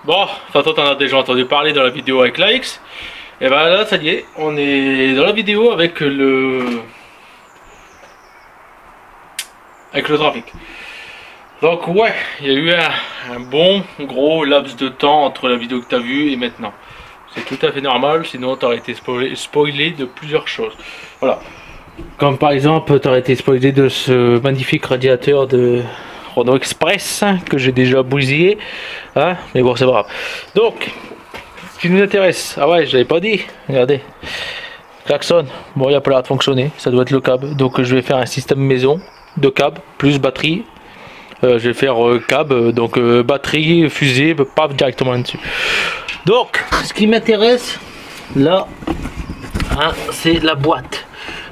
Bon, Fato, t'en as déjà entendu parler dans la vidéo avec l'AX. Et ben là, ça y est, on est dans la vidéo avec le trafic. Donc ouais, il y a eu un bon gros laps de temps entre la vidéo que t'as vue et maintenant. C'est tout à fait normal, sinon t'aurais été spoilé de plusieurs choses. Voilà. Comme par exemple, t'aurais été spoilé de ce magnifique radiateur de Renault Express que j'ai déjà bousillé, hein, mais bon, c'est pas grave. Donc, ce qui nous intéresse, ah ouais, je l'avais pas dit, regardez, klaxon, bon, il a pas l'air de fonctionner, ça doit être le câble, donc je vais faire un système maison de câble plus batterie. Je vais faire câble, donc batterie, fusible, paf, directement dessus. Donc, ce qui m'intéresse là, hein, c'est la boîte.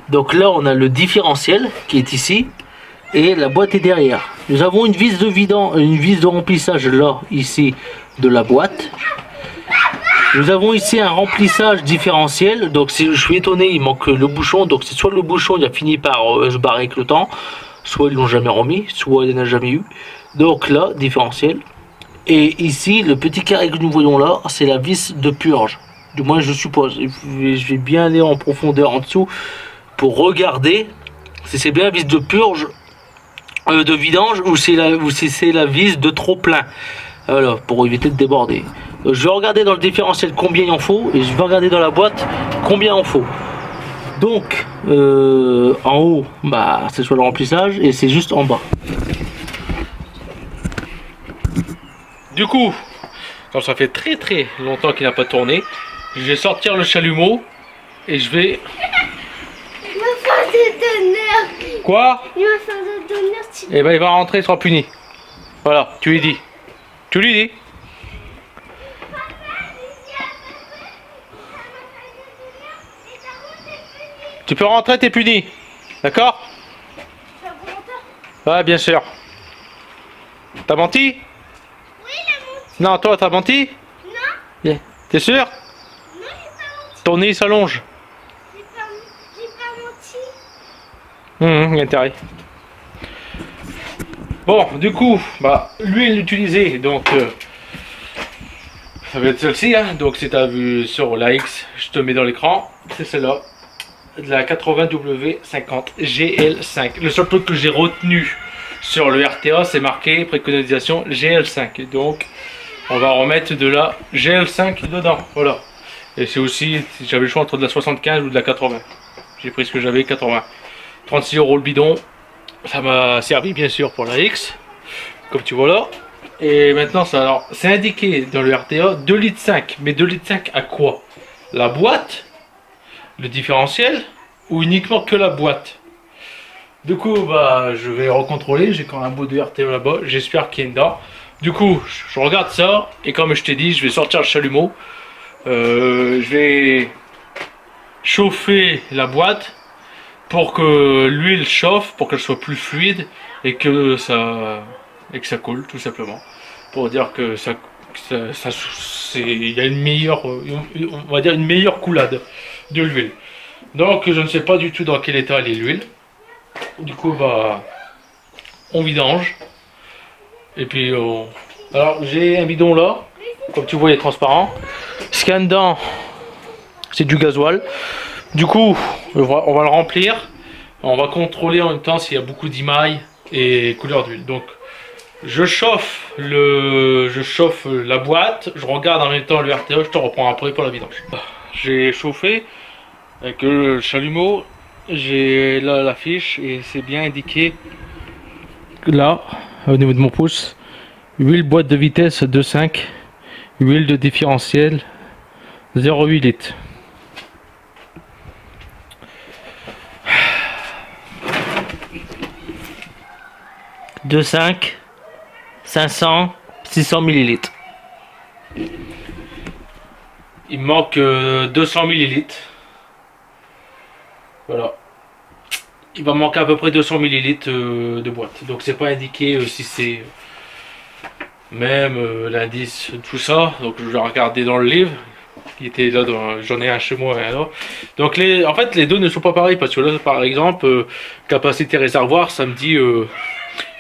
Donc là, on a le différentiel qui est ici et la boîte est derrière. Nous avons une vis de vidange, une vis de remplissage là, ici, de la boîte. Nous avons ici un remplissage différentiel. Donc je suis étonné, il manque le bouchon. Donc c'est soit le bouchon il a fini par se barrer avec le temps, soit ils l'ont jamais remis, soit il n'y en a jamais eu. Donc là, différentiel. Et ici, le petit carré que nous voyons là, c'est la vis de purge. Du moins je suppose. Je vais bien aller en profondeur en dessous pour regarder si c'est bien la vis de purge, de vidange, ou si c'est la vis de trop plein. Voilà, pour éviter de déborder. Je vais regarder dans le différentiel combien il en faut, et je vais regarder dans la boîte combien il en faut. Donc, en haut, bah, c'est soit le remplissage, et c'est juste en bas. Du coup, comme ça fait très longtemps qu'il n'a pas tourné, je vais sortir le chalumeau, et je vais... Il va faire des donneurs. Quoi? Il va faire des donneurs. Eh ben il va rentrer, il sera puni. Voilà, tu lui dis. Tu lui dis. Tu peux rentrer, t'es puni. D'accord? Ouais, bien sûr. T'as menti? Oui, il a menti. Non, toi, t'as menti? Non. T'es sûr? Non, il n'a pas menti. Ton nez s'allonge. J'ai pas menti. Il y a intérêt. Bon, du coup, bah, l'huile utilisée, donc ça va être celle-ci, hein, donc si tu as vu sur l'AX, je te mets dans l'écran, c'est celle-là, de la 80W50 GL5. Le seul truc que j'ai retenu sur le RTA, c'est marqué préconisation GL5, donc on va remettre de la GL5 dedans, voilà. Et c'est aussi, si j'avais le choix entre de la 75 ou de la 80, j'ai pris ce que j'avais, 80. 36 € le bidon. Ça m'a servi bien sûr pour la X, comme tu vois là. Et maintenant, ça, alors, c'est indiqué dans le RTA 2,5 litres. Mais 2,5 litres à quoi? La boîte, le différentiel, ou uniquement que la boîte? Du coup, bah, je vais recontrôler. J'ai quand même un bout de RTA là-bas. J'espère qu'il y a dedans. Du coup, je regarde ça. Et comme je t'ai dit, je vais sortir le chalumeau. Je vais chauffer la boîte pour que l'huile chauffe, pour qu'elle soit plus fluide et que ça coule tout simplement, pour dire que il y a une meilleure, on va dire une meilleure coulade de l'huile. Donc je ne sais pas du tout dans quel état elle est l'huile. Du coup bah on vidange et puis alors j'ai un bidon là, comme tu vois il est transparent. Ce qu'il y a dedans c'est du gasoil. Du coup, on va le remplir. On va contrôler en même temps s'il y a beaucoup d'émail et couleur d'huile. Donc, je chauffe la boîte. Je regarde en même temps le RTA. Je te reprends après pour la vidange. J'ai chauffé avec le chalumeau. J'ai là la fiche et c'est bien indiqué là, au niveau de mon pouce. Huile boîte de vitesse 2,5. Huile de différentiel 0,8 litres. 2,5, 500, 600 ml. Il me manque 200 ml. Voilà. Il va manquer à peu près 200 ml de boîte. Donc c'est pas indiqué si c'est même l'indice, tout ça. Donc je vais regarder dans le livre. Qui était là, j'en ai un chez moi et un là. Donc en fait les deux ne sont pas pareils parce que là par exemple capacité réservoir ça me dit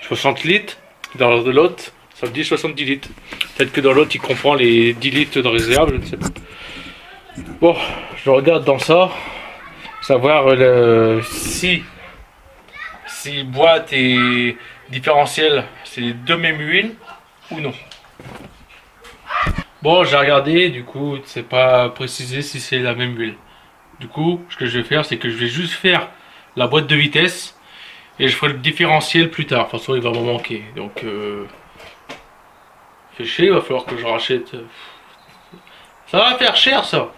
60 litres, dans l'autre Ça me dit 70 litres. Peut-être que dans l'autre il comprend les 10 litres de réserve, je ne sais pas. Bon, je regarde dans ça, savoir si boîte et différentiel c'est les deux mêmes huiles ou non. Bon, j'ai regardé, du coup c'est pas précisé si c'est la même huile. Du coup, ce que je vais faire, c'est que je vais juste faire la boîte de vitesse et je ferai le différentiel plus tard. De toute façon, il va m'en manquer. Donc, fait chier, il va falloir que je rachète. Ça va faire cher, ça.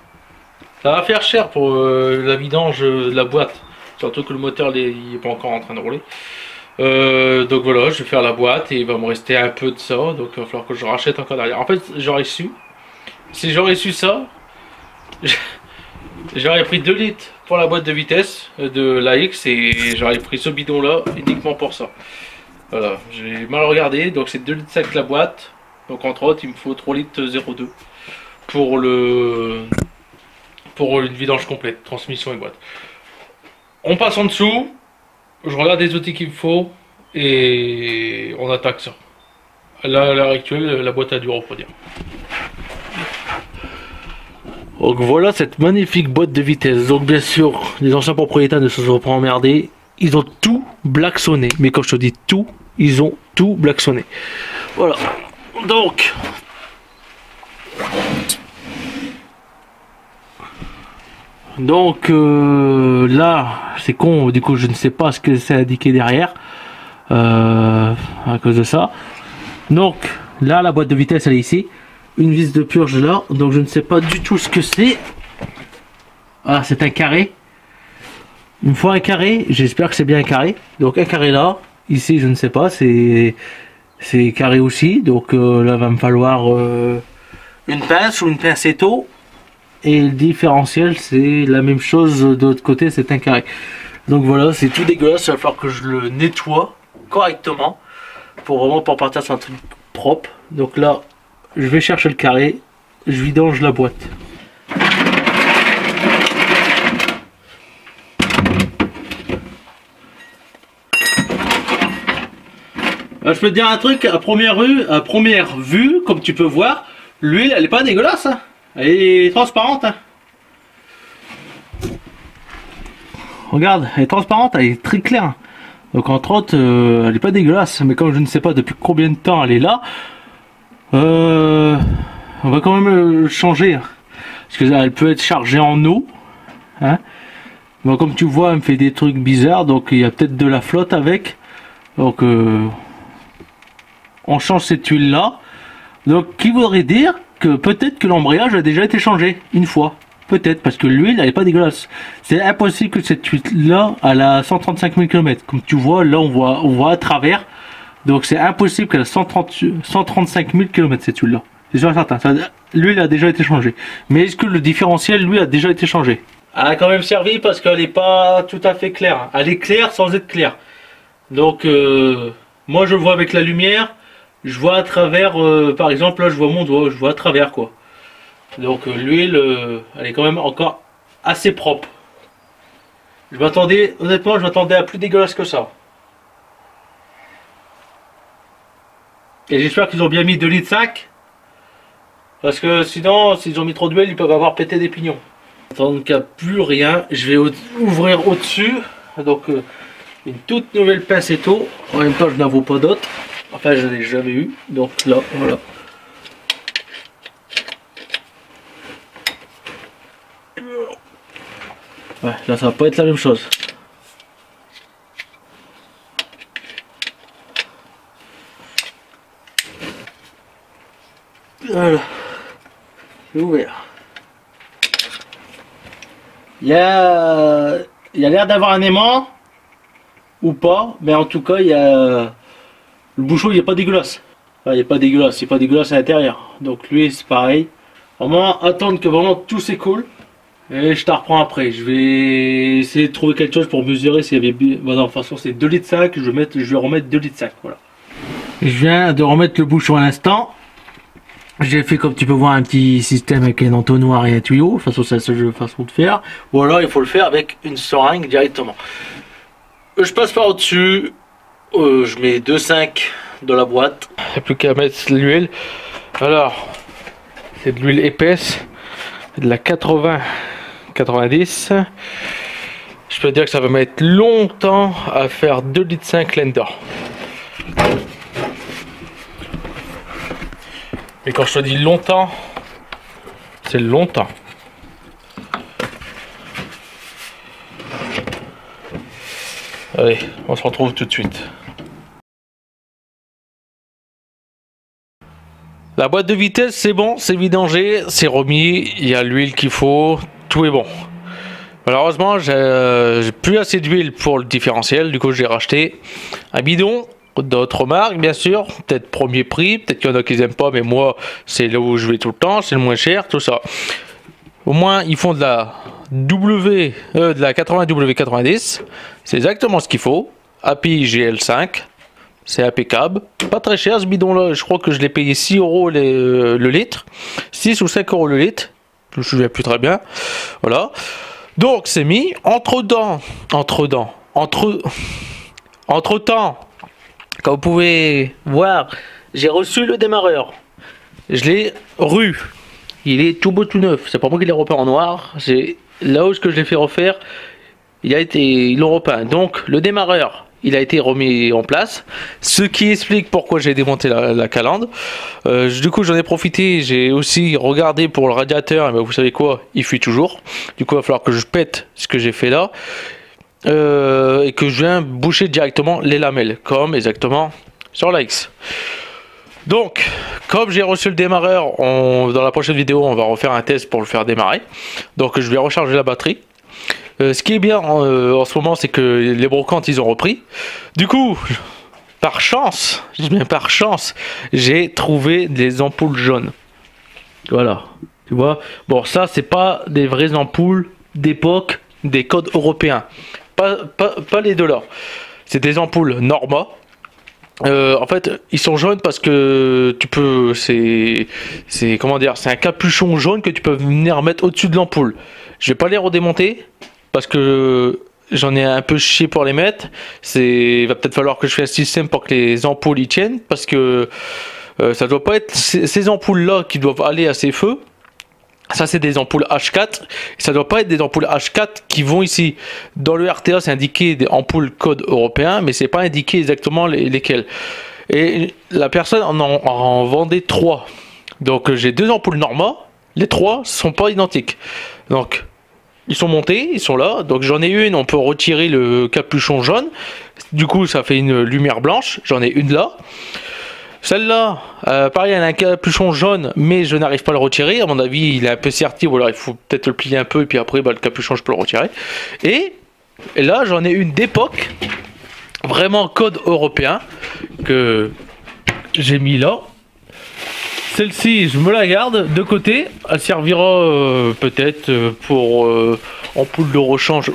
Ça va faire cher pour la vidange de la boîte. Surtout que le moteur il est pas encore en train de rouler. Donc voilà, je vais faire la boîte et il va me rester un peu de ça. Donc il va falloir que je rachète encore derrière. En fait, j'aurais su. Si j'aurais su ça, j'aurais pris 2 litres pour la boîte de vitesse de la X et j'aurais pris ce bidon là uniquement pour ça. Voilà, j'ai mal regardé. Donc c'est 2 litres 5 la boîte. Donc entre autres, il me faut 3 litres 0,2 pour une vidange complète, transmission et boîte. On passe en dessous, je regarde les outils qu'il me faut et on attaque ça. Là, à l'heure actuelle, la boîte a dû refroidir. Donc voilà cette magnifique boîte de vitesse. Donc bien sûr, les anciens propriétaires ne se sont pas emmerdés. Ils ont tout blacksonné. Mais quand je te dis tout, ils ont tout blacksonné. Voilà. Donc là, c'est con, du coup je ne sais pas ce que c'est indiqué derrière à cause de ça. Donc là, la boîte de vitesse elle est ici, une vis de purge là, donc je ne sais pas du tout ce que c'est. Ah, c'est un carré. Il me faut un carré, j'espère que c'est bien un carré. Donc un carré là, ici je ne sais pas, c'est carré aussi, donc là va me falloir une pince ou une pincetto. Et le différentiel c'est la même chose de l'autre côté, c'est un carré. Donc voilà, c'est tout dégueulasse, il va falloir que je le nettoie correctement pour partir sur un truc propre. Donc là, je vais chercher le carré, je vidange la boîte. Je peux te dire un truc, à première vue, comme tu peux voir, l'huile elle est pas dégueulasse, hein. Elle est transparente. Hein. Regarde, elle est transparente, elle est très claire. Donc entre autres, elle est pas dégueulasse. Mais comme je ne sais pas depuis combien de temps elle est là, on va quand même le changer. Parce qu'elle peut être chargée en eau. Hein. Bon, comme tu vois, elle me fait des trucs bizarres. Donc il y a peut-être de la flotte avec. Donc on change cette huile là. Donc qui voudrait dire que peut-être que l'embrayage a déjà été changé une fois, peut-être parce que l'huile elle est pas dégueulasse. C'est impossible que cette huile là elle a 135 000 km. Comme tu vois là on voit à travers, donc c'est impossible qu'elle a 135 000 km cette huile là. C'est sûr et certain, l'huile a déjà été changée. Mais est-ce que le différentiel lui a déjà été changé? Elle a quand même servi parce qu'elle n'est pas tout à fait claire. Elle est claire sans être claire. Donc moi je vois avec la lumière. Je vois à travers, par exemple là je vois mon doigt, je vois à travers quoi. Donc l'huile, elle est quand même encore assez propre. Je m'attendais, honnêtement je m'attendais à plus dégueulasse que ça. Et j'espère qu'ils ont bien mis 2,5 litres. Parce que sinon, s'ils ont mis trop d'huile, ils peuvent avoir pété des pignons. Tant qu'il n'y a plus rien, je vais ouvrir au-dessus. Donc une toute nouvelle pincetto. En même temps je n'en vaux pas d'autres. Enfin, je n'ai jamais eu, donc là, voilà. Ouais, là, ça va pas être la même chose. Voilà. C'est ouvert. Il y a l'air d'avoir un aimant, ou pas, mais en tout cas, il y a... Le bouchon il n'est pas dégueulasse. Enfin, il n'est pas dégueulasse, c'est pas dégueulasse à l'intérieur. Donc lui c'est pareil. Vraiment attendre que vraiment tout s'écoule. Et je te reprends après. Je vais essayer de trouver quelque chose pour mesurer s'il y avait... Bon non, de toute façon c'est 2,5 litres. Je vais remettre 2,5 litres. Voilà. Je viens de remettre le bouchon à l'instant. J'ai fait comme tu peux voir un petit système avec un entonnoir et un tuyau. De toute façon c'est la seule façon de faire. Ou alors il faut le faire avec une seringue directement. Je passe par au-dessus. Je mets 2,5 de la boîte. Il n'y a plus qu'à mettre l'huile. Alors, c'est de l'huile épaisse, de la 80-90. Je peux dire que ça va mettre longtemps à faire 2,5 litres Lender. Et quand je te dis longtemps, c'est longtemps. Allez, on se retrouve tout de suite. La boîte de vitesse, c'est bon, c'est vidangé, c'est remis, il y a l'huile qu'il faut, tout est bon. Malheureusement, j'ai plus assez d'huile pour le différentiel, du coup j'ai racheté un bidon d'autres marques, bien sûr, peut-être premier prix, peut-être qu'il y en a qui n'aiment pas, mais moi c'est là où je vais tout le temps, c'est le moins cher, tout ça. Au moins ils font de la de la 80W90, c'est exactement ce qu'il faut. API GL5, c'est impeccable, pas très cher ce bidon là, je crois que je l'ai payé 6 € le litre, 6 ou 5 € le litre, je me souviens plus très bien, voilà. Donc c'est mis, entre temps, comme vous pouvez voir, j'ai reçu le démarreur, je l'ai reçu, il est tout beau tout neuf, c'est pas moi qui l'ai repeint en noir, c'est là où je l'ai fait refaire, ils l'ont repeint, donc le démarreur, il a été remis en place, ce qui explique pourquoi j'ai démonté la calandre. Du coup j'en ai profité, j'ai aussi regardé pour le radiateur, mais vous savez quoi, il fuit toujours, du coup il va falloir que je pète ce que j'ai fait là, et que je viens boucher directement les lamelles, comme exactement sur la X. Donc, comme j'ai reçu le démarreur, dans la prochaine vidéo on va refaire un test pour le faire démarrer, donc je vais recharger la batterie. Ce qui est bien en ce moment, c'est que les brocantes ils ont repris. Du coup, par chance, je dis bien par chance, j'ai trouvé des ampoules jaunes. Voilà, tu vois. Bon, ça c'est pas des vraies ampoules d'époque des codes européens, pas les $. C'est des ampoules Norma. En fait, ils sont jaunes parce que tu peux, c'est comment dire, c'est un capuchon jaune que tu peux venir mettre au-dessus de l'ampoule. Je vais pas les redémonter parce que j'en ai un peu chié pour les mettre. Il va peut-être falloir que je fasse un système pour que les ampoules y tiennent, parce que ça doit pas être ces ampoules là qui doivent aller à ces feux. Ça c'est des ampoules H4, et ça doit pas être des ampoules H4 qui vont ici. Dans le RTA c'est indiqué des ampoules code européen, mais c'est pas indiqué exactement lesquelles. Et la personne en vendait 3. Donc j'ai 2 ampoules Norma, les 3 sont pas identiques. Donc ils sont montés, ils sont là, donc j'en ai une, on peut retirer le capuchon jaune, du coup ça fait une lumière blanche, j'en ai une là. Celle-là, pareil, elle a un capuchon jaune, mais je n'arrive pas à le retirer. À mon avis, il est un peu serti, ou alors il faut peut-être le plier un peu, et puis après, le capuchon, je peux le retirer. Et là, j'en ai une d'époque, vraiment code européen, que j'ai mis là. Celle-ci, je me la garde de côté. Elle servira peut-être pour ampoule de rechange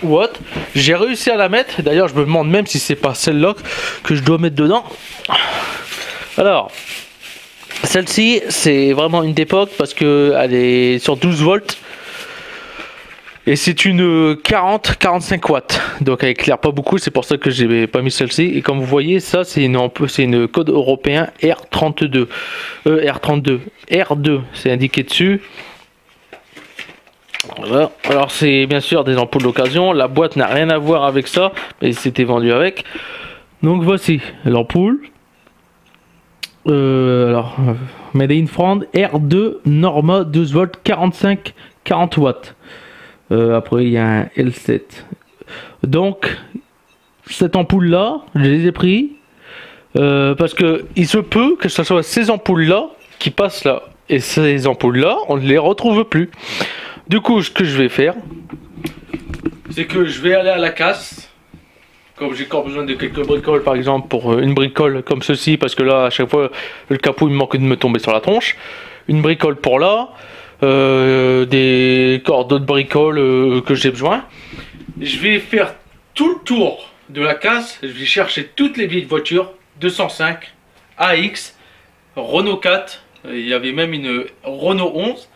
ou autre. J'ai réussi à la mettre. D'ailleurs, je me demande même si c'est pas celle-là que je dois mettre dedans. Alors, celle-ci, c'est vraiment une d'époque parce que elle est sur 12 volts et c'est une 40-45 watts. Donc elle éclaire pas beaucoup, c'est pour ça que j'ai pas mis celle-ci. Et comme vous voyez, ça c'est une code européen R32. R2, c'est indiqué dessus. Voilà. Alors c'est bien sûr des ampoules d'occasion. La boîte n'a rien à voir avec ça, mais c'était vendu avec. Donc voici l'ampoule. Alors, Made in France, R2 Norma 12 volts 45-40 watts. Après, il y a un L7. Donc, cette ampoule là, je les ai pris parce que il se peut que ce soit ces ampoules là qui passent là, et ces ampoules là, on ne les retrouve plus. Du coup, ce que je vais faire, c'est que je vais aller à la casse. Comme j'ai encore besoin de quelques bricoles, par exemple, pour une bricole comme ceci, parce que là, à chaque fois, le capot, il me manque de me tomber sur la tronche. Une bricole pour là, des cordes d'autres bricoles que j'ai besoin. Je vais faire tout le tour de la casse, je vais chercher toutes les vieilles voitures, 205, AX, Renault 4, il y avait même une Renault 11,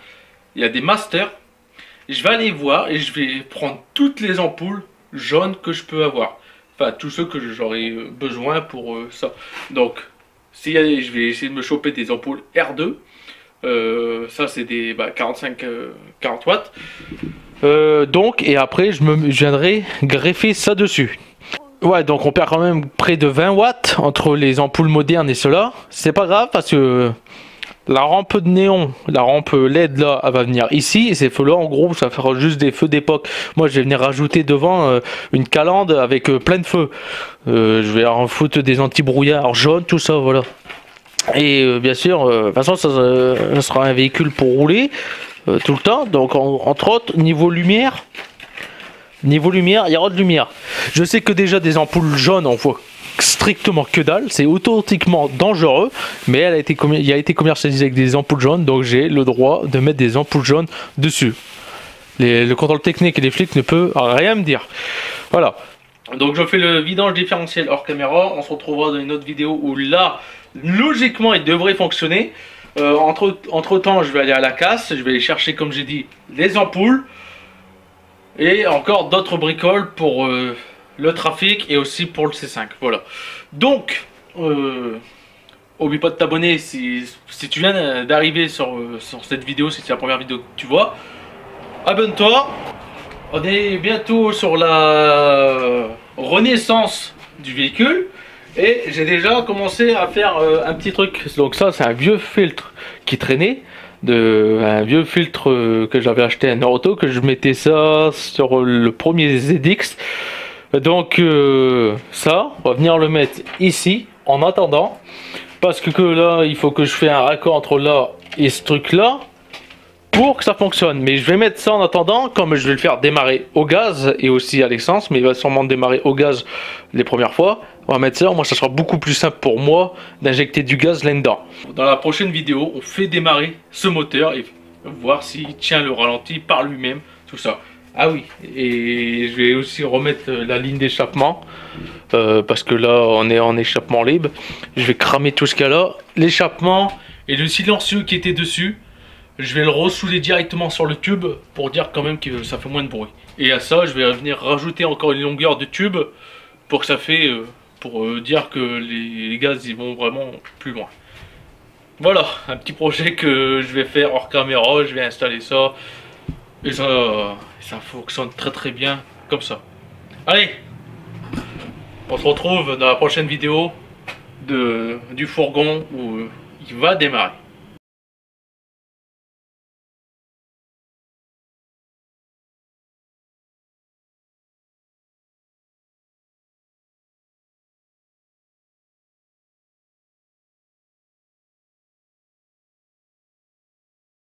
il y a des Masters. Je vais aller voir et je vais prendre toutes les ampoules jaunes que je peux avoir. Enfin, tous ceux que j'aurais besoin pour ça. Donc, je vais essayer de me choper des ampoules R2. Ça, c'est des 40 watts. Donc, et après, je viendrai greffer ça dessus. Ouais, donc on perd quand même près de 20 watts entre les ampoules modernes et cela. C'est pas grave parce que la rampe de néon, la rampe LED là, elle va venir ici. Et ces feux là, en gros, ça fera juste des feux d'époque. Moi, je vais venir rajouter devant une calandre avec plein de feux. Je vais en foutre des anti-brouillards jaunes, tout ça, voilà. Et bien sûr, de toute façon, ça sera un véhicule pour rouler tout le temps. Donc, entre autres, niveau lumière, il y aura de lumière. Je sais que déjà des ampoules jaunes, on voit strictement que dalle. C'est authentiquement dangereux. Mais il a été commercialisé avec des ampoules jaunes. Donc, j'ai le droit de mettre des ampoules jaunes dessus. Le contrôle technique et les flics ne peuvent rien me dire. Voilà. Donc, je fais le vidange différentiel hors caméra. On se retrouvera dans une autre vidéo où là, logiquement, il devrait fonctionner. Entre temps, je vais aller à la casse. Je vais aller chercher, comme j'ai dit, les ampoules. Et encore d'autres bricoles pour le trafic et aussi pour le C5. Voilà. Donc, oublie pas de t'abonner si tu viens d'arriver sur cette vidéo, si c'est la première vidéo que tu vois. Abonne-toi. On est bientôt sur la renaissance du véhicule. Et j'ai déjà commencé à faire un petit truc. Donc ça, c'est un vieux filtre qui traînait. Un vieux filtre que j'avais acheté à Naruto, que je mettais ça sur le premier ZX. Donc ça, on va venir le mettre ici en attendant, parce que là il faut que je fasse un raccord entre là et ce truc là pour que ça fonctionne. Mais je vais mettre ça en attendant, comme je vais le faire démarrer au gaz et aussi à l'essence, mais il va sûrement démarrer au gaz les premières fois. On va mettre ça, moi ça sera beaucoup plus simple pour moi d'injecter du gaz là-dedans. Dans la prochaine vidéo, on fait démarrer ce moteur et voir s'il tient le ralenti par lui-même, tout ça. Ah oui, et je vais aussi remettre la ligne d'échappement, parce que là on est en échappement libre. Je vais cramer tout ce qu'il y a là, l'échappement et le silencieux qui était dessus. Je vais le ressouder directement sur le tube pour dire quand même que ça fait moins de bruit. Et à ça, je vais venir rajouter encore une longueur de tube pour que ça fait... pour dire que les gaz ils vont vraiment plus loin. Voilà, un petit projet que je vais faire hors caméra, je vais installer ça. Et ça fonctionne très très bien comme ça. Allez, on se retrouve dans la prochaine vidéo du fourgon où il va démarrer.